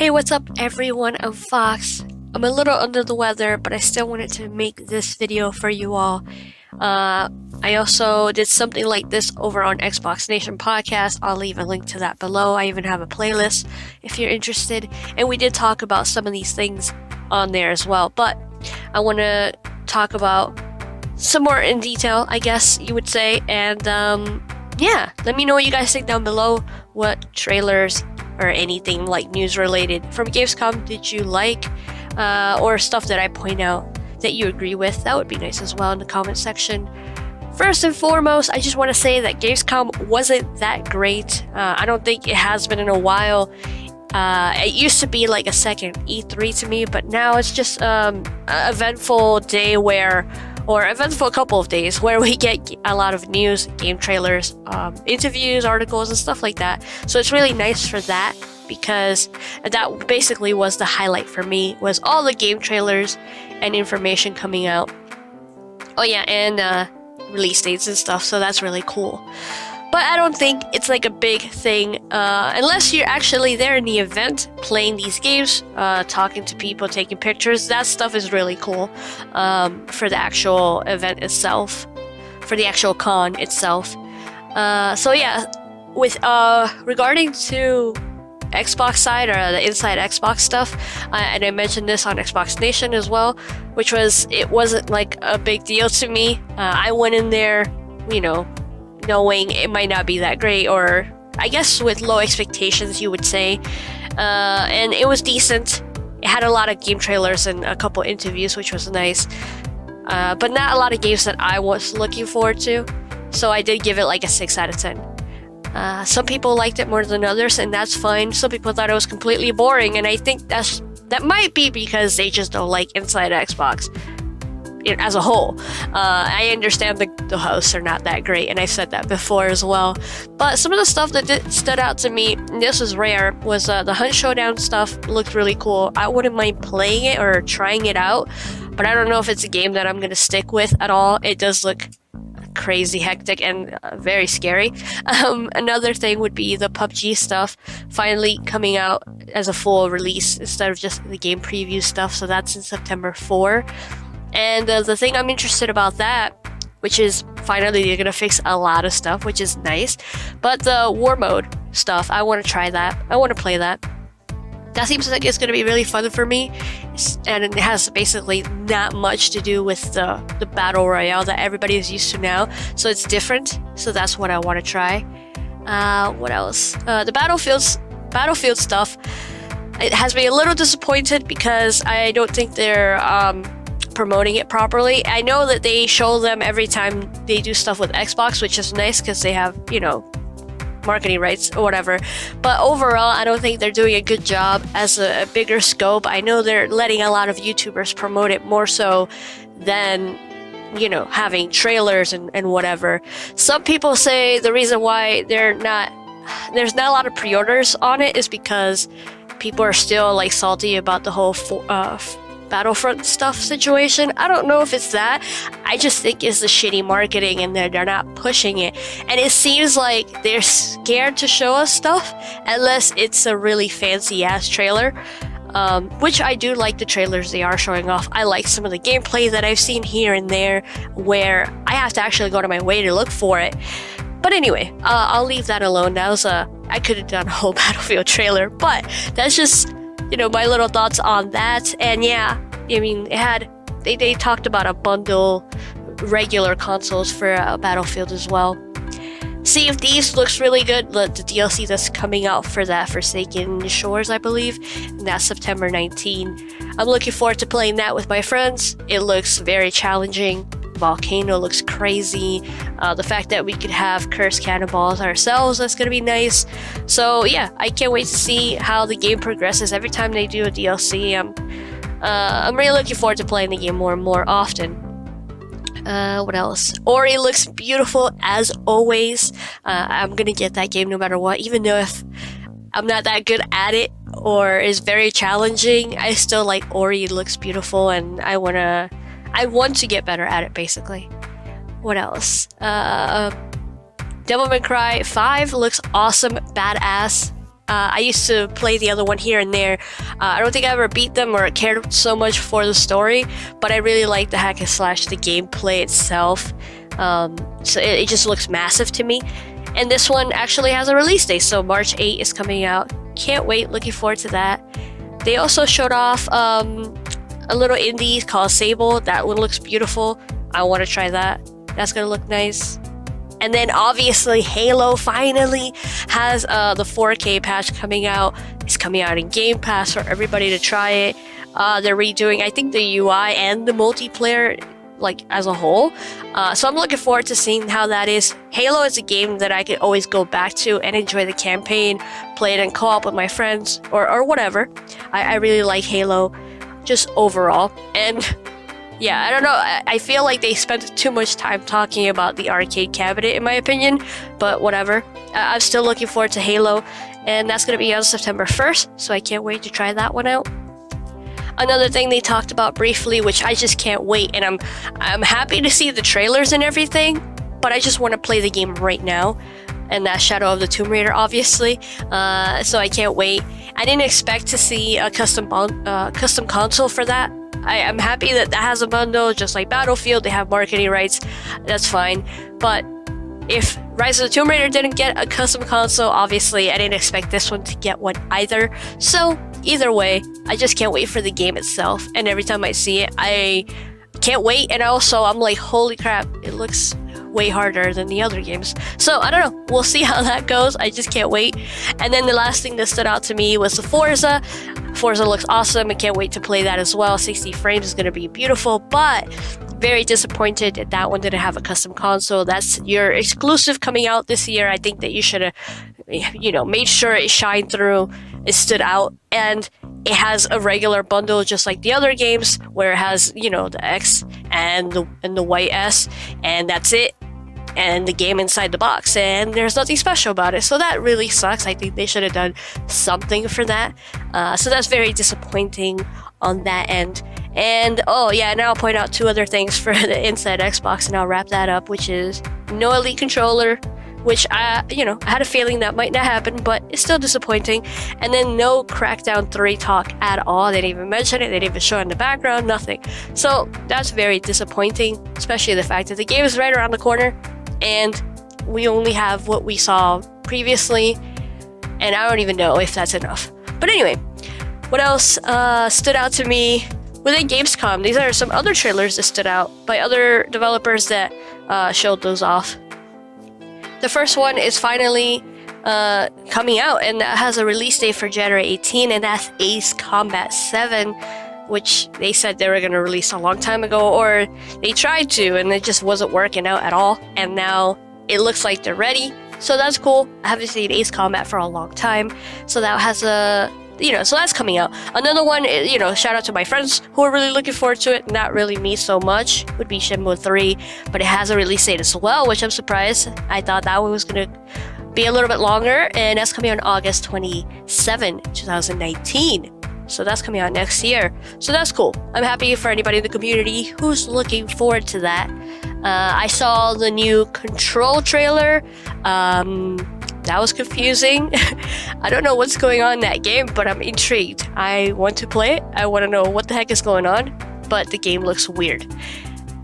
Hey, what's up everyone? I'm Fox. I'm a little under the weather, but I still wanted to make this video for you all. I also did something like this over on Xbox Nation podcast. I'll leave a link to that below. I even have a playlist if you're interested. And we did talk about some of these things on there as well. But I want to talk about some more in detail, I guess you would say. And yeah, let me know what you guys think down below. What trailers or anything like news related from Gamescom did you like? Or stuff that I point out that you agree with. That would be nice as well in the comment section. First and foremost, I just want to say that Gamescom wasn't that great. I don't think it has been in a while. It used to be like a second E3 to me, but now it's just an eventful day or eventful couple of days where we get a lot of news, game trailers, interviews, articles, and stuff like that. So it's really nice for that, because that basically was the highlight for me, was all the game trailers and information coming out. Oh yeah, and release dates and stuff, so that's really cool. But I don't think it's like a big thing unless you're actually there in the event playing these games, talking to people, taking pictures. That stuff is really cool for the actual event itself, for the actual con itself. So yeah, with regarding to Xbox side, or the inside Xbox stuff, and I mentioned this on Xbox Nation as well, which was, it wasn't like a big deal to me. I went in there, you know, knowing it might not be that great, or I guess with low expectations you would say, and it was decent. It had a lot of game trailers and a couple interviews, which was nice, but not a lot of games that I was looking forward to, so I did give it like a 6 out of 10. Some people liked it more than others, and that's fine. Some people thought it was completely boring, and I think that might be because they just don't like inside Xbox as a whole. I understand the hosts are not that great, and I've said that before as well. But some of the stuff that stood out to me, and this was rare, was the Hunt Showdown stuff. Looked really cool. I wouldn't mind playing it or trying it out, but I don't know if it's a game that I'm going to stick with at all. It does look crazy hectic and very scary. Another thing would be the PUBG stuff finally coming out as a full release instead of just the game preview stuff, so that's in September 4. And the thing I'm interested about that, which is finally they're gonna fix a lot of stuff, which is nice, but the war mode stuff, I want to try that. I want to play that. That seems like it's going to be really fun for me, and it has basically not much to do with the battle royale that everybody is used to now, so it's different, so that's what I want to try. What else? The Battlefield stuff, it has me a little disappointed because I don't think they're promoting it properly. I know that they show them every time they do stuff with Xbox, which is nice because they have, you know, marketing rights or whatever, but overall I don't think they're doing a good job as a bigger scope. I know they're letting a lot of YouTubers promote it more so than, you know, having trailers and whatever. Some people say the reason why there's not a lot of pre-orders on it is because people are still like salty about the whole Battlefront stuff situation. I don't know if it's that. I just think it's the shitty marketing, and they're not pushing it. And it seems like they're scared to show us stuff unless it's a really fancy ass trailer. Which I do like the trailers they are showing off. I like some of the gameplay that I've seen here and there where I have to actually go to my way to look for it. But anyway, I'll leave that alone. That was I could have done a whole Battlefield trailer, but that's just, you know, my little thoughts on that. And yeah, I mean, they talked about a bundle regular consoles for Battlefield as well. Sea of Thieves looks really good. The DLC that's coming out for that, Forsaken Shores, I believe, and that's September 19. I'm looking forward to playing that with my friends. It looks very challenging. Volcano looks crazy. The fact that we could have cursed cannonballs ourselves, that's gonna be nice. So yeah, I can't wait to see how the game progresses every time they do a DLC. I'm really looking forward to playing the game more and more often. What else? Ori looks beautiful as always. I'm gonna get that game no matter what, even though if I'm not that good at it or is very challenging, I still like Ori. It looks beautiful, and I want to get better at it, basically. What else? Devil May Cry 5 looks awesome, badass. I used to play the other one here and there. I don't think I ever beat them or cared so much for the story, but I really like the hack and slash, the gameplay itself. So it just looks massive to me. And this one actually has a release date, so March 8 is coming out. Can't wait, looking forward to that. They also showed off a little indie called Sable. That one looks beautiful. I want to try that. That's gonna look nice. And then obviously Halo finally has the 4K patch coming out. It's coming out in Game Pass for everybody to try it. They're redoing, I think, the UI and the multiplayer, like, as a whole. So I'm looking forward to seeing how that is. Halo is a game that I could always go back to and enjoy the campaign, play it in co-op with my friends, or whatever. I really like Halo, just overall. And yeah, I don't know, I feel like they spent too much time talking about the arcade cabinet, in my opinion, but whatever. I'm still looking forward to Halo, and that's going to be on September 1st, so I can't wait to try that one out. Another thing they talked about briefly, which I just can't wait, and I'm happy to see the trailers and everything, but I just want to play the game right now, and that's Shadow of the Tomb Raider, obviously, so I can't wait. I didn't expect to see a custom console for that. I'm happy that has a bundle, just like Battlefield. They have marketing rights, that's fine. But if Rise of the Tomb Raider didn't get a custom console, obviously I didn't expect this one to get one either. So either way, I just can't wait for the game itself. And every time I see it, I can't wait. And also, I'm like, holy crap, it looks way harder than the other games. So I don't know, we'll see how that goes. I just can't wait. And then the last thing that stood out to me was the Forza. Forza looks awesome. I can't wait to play that as well. 60 frames is going to be beautiful, but very disappointed that that one didn't have a custom console. That's your exclusive coming out this year. I think that you should have, made sure it shined through, it stood out, and it has a regular bundle just like the other games where it has, the X and the white S, and that's it. And the game inside the box, and there's nothing special about it. So that really sucks. I think they should have done something for that. So that's very disappointing on that end. And oh yeah, now I'll point out two other things for the Inside Xbox, and I'll wrap that up, which is no Elite controller, which I had a feeling that might not happen, but it's still disappointing. And then no Crackdown 3 talk at all. They didn't even mention it. They didn't even show it in the background. Nothing. So that's very disappointing, especially the fact that the game is right around the corner, and we only have what we saw previously, and I don't even know if that's enough. But anyway, what else stood out to me within Gamescom? These are some other trailers that stood out by other developers that showed those off. The first one is finally coming out, and that has a release date for January 18, and that's Ace Combat 7, which they said they were going to release a long time ago, or they tried to, and it just wasn't working out at all. And now it looks like they're ready, so that's cool. I haven't seen Ace Combat for a long time, so that has a, so that's coming out. Another one, shout out to my friends who are really looking forward to it, not really me so much, would be Shenmue 3, but it has a release date as well, which I'm surprised. I thought that one was going to be a little bit longer, and that's coming on August 27, 2019. So that's coming out next year. So that's cool. I'm happy for anybody in the community who's looking forward to that. I saw the new Control trailer. That was confusing. I don't know what's going on in that game, but I'm intrigued. I want to play it. I want to know what the heck is going on, but the game looks weird.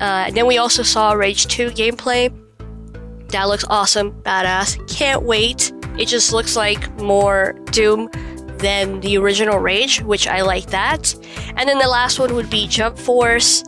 And then we also saw Rage 2 gameplay. That looks awesome, badass. Can't wait. It just looks like more Doom than the original Rage, which I like that. And then the last one would be Jump Force,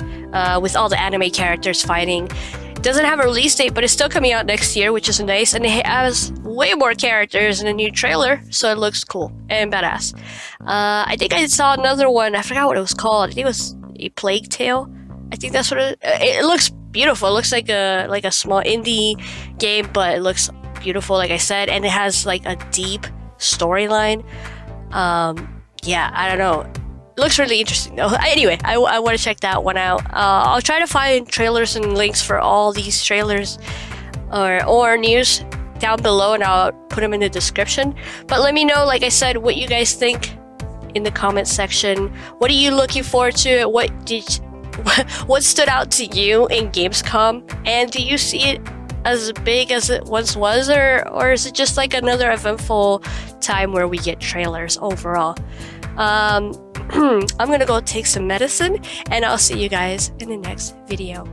with all the anime characters fighting. It doesn't have a release date, but it's still coming out next year, which is nice, and it has way more characters in the new trailer, so it looks cool and badass. I think I saw another one, I forgot what it was called. I think it was a Plague Tale. I think that's what it looks beautiful. It looks like a small indie game, but it looks beautiful, like I said, and it has like a deep storyline. Yeah, I don't know. It looks really interesting though. Anyway, I want to check that one out. I'll try to find trailers and links for all these trailers or news down below, and I'll put them in the description. But let me know, like I said, what you guys think in the comment section. What are you looking forward to? What stood out to you in Gamescom? And do you see it as big as it once was, or is it just like another eventful time where we get trailers overall? I'm gonna go take some medicine, and I'll see you guys in the next video.